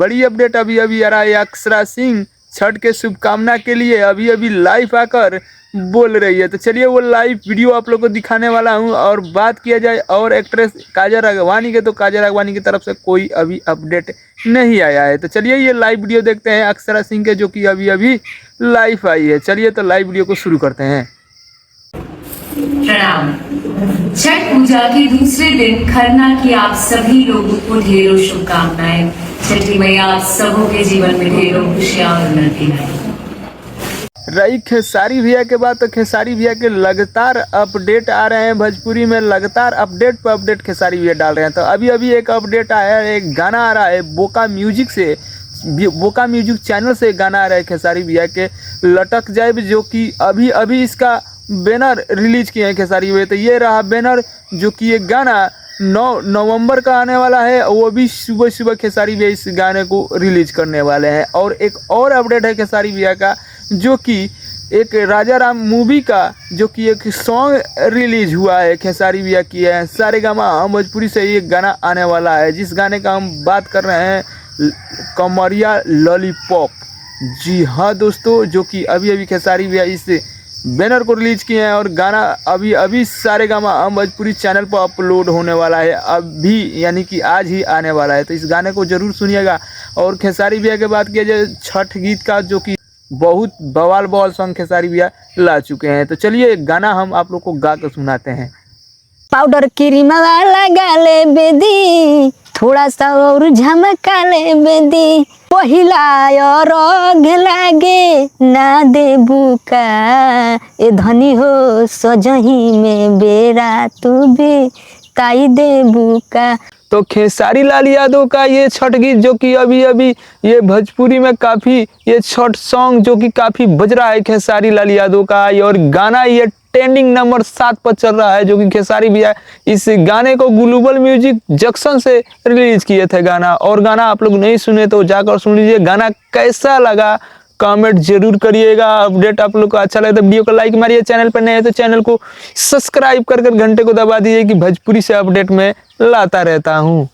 बड़ी अपडेट अभी अभी आ रहा है। अक्षरा सिंह छठ के शुभकामना के लिए अभी अभी लाइव आकर बोल रही है। तो चलिए वो लाइव वीडियो आप लोग को दिखाने वाला हूं। और बात किया जाए और एक्ट्रेस काजल राघवानी के, तो काजल राघवानी की तरफ से कोई अभी अपडेट नहीं आया है। तो चलिए ये लाइव वीडियो देखते हैं अक्षरा सिंह के, जो कि अभी अभी लाइव आई है। चलिए तो लाइव वीडियो को शुरू करते हैं। प्रणाम। छठ पूजा के दूसरे दिन खरना की आप सभी लोगों को ढेरों शुभकामनाएं। छठी मैया आप सबों के जीवन में ढेरों खुशियां और उन्नति लाए। रही खेसारी भैया के बाद, तो खेसारी भैया के लगातार अपडेट आ रहे हैं। भोजपुरी में लगातार अपडेट पर अपडेट खेसारी भैया डाल रहे हैं। तो अभी अभी एक अपडेट आया है, एक गाना आ रहा है बोका म्यूजिक से, बोका म्यूजिक चैनल से गाना आ रहा है खेसारी भैया के लटक जाए, जो कि अभी अभी इसका बैनर रिलीज किए हैं खेसारी भैया। तो ये रहा बैनर, जो कि एक गाना 9 नवंबर का आने वाला है। वो भी सुबह सुबह खेसारी भैया इस गाने को रिलीज करने वाले हैं। और एक और अपडेट है खेसारी भैया का, जो कि एक राजा राम मूवी का जो कि एक सॉन्ग रिलीज हुआ है खेसारी भैया की है। सारेगामा भोजपुरी से ये गाना आने वाला है, जिस गाने का हम बात कर रहे हैं कमरिया लॉलीपॉप। जी हाँ दोस्तों, जो कि अभी अभी खेसारी भैया इस बैनर को रिलीज किए हैं। और गाना अभी अभी सारेगामा भोजपुरी चैनल पर अपलोड होने वाला है, अभी यानी कि आज ही आने वाला है। तो इस गाने को जरूर सुनिएगा। और खेसारी भैया की बात किया जाए छठ गीत का, जो कि बहुत बवाल बवाल सॉन्ग खेसारी भैया ला चुके हैं। तो चलिए एक गाना हम आप लोग को गा कर सुनाते हैं। पाउडर क्रीम लगा ले बेदी, थोड़ा सा और झमका ले बेदी, पहिला रंग लागे ना देबू का, ए धनी हो सजही में बेरा तू भी ताई देबू का। तो खेसारी लाल यादव का ये छठ गीत, जो कि अभी अभी ये भोजपुरी में काफ़ी ये छठ सॉन्ग जो कि काफ़ी बज रहा है खेसारी लाल यादव का। और गाना ये ट्रेंडिंग नंबर 7 पर चल रहा है, जो कि खेसारी भैया इस गाने को ग्लोबल म्यूजिक जंक्शन से रिलीज किए थे गाना। और गाना आप लोग नहीं सुने तो जाकर सुन लीजिए। गाना कैसा लगा कमेंट जरूर करिएगा। अपडेट आप लोग को अच्छा लगे तो वीडियो को लाइक मारिए। चैनल पर नए हैं तो चैनल को सब्सक्राइब कर घंटे को दबा दीजिए, कि भोजपुरी से अपडेट में लाता रहता हूँ।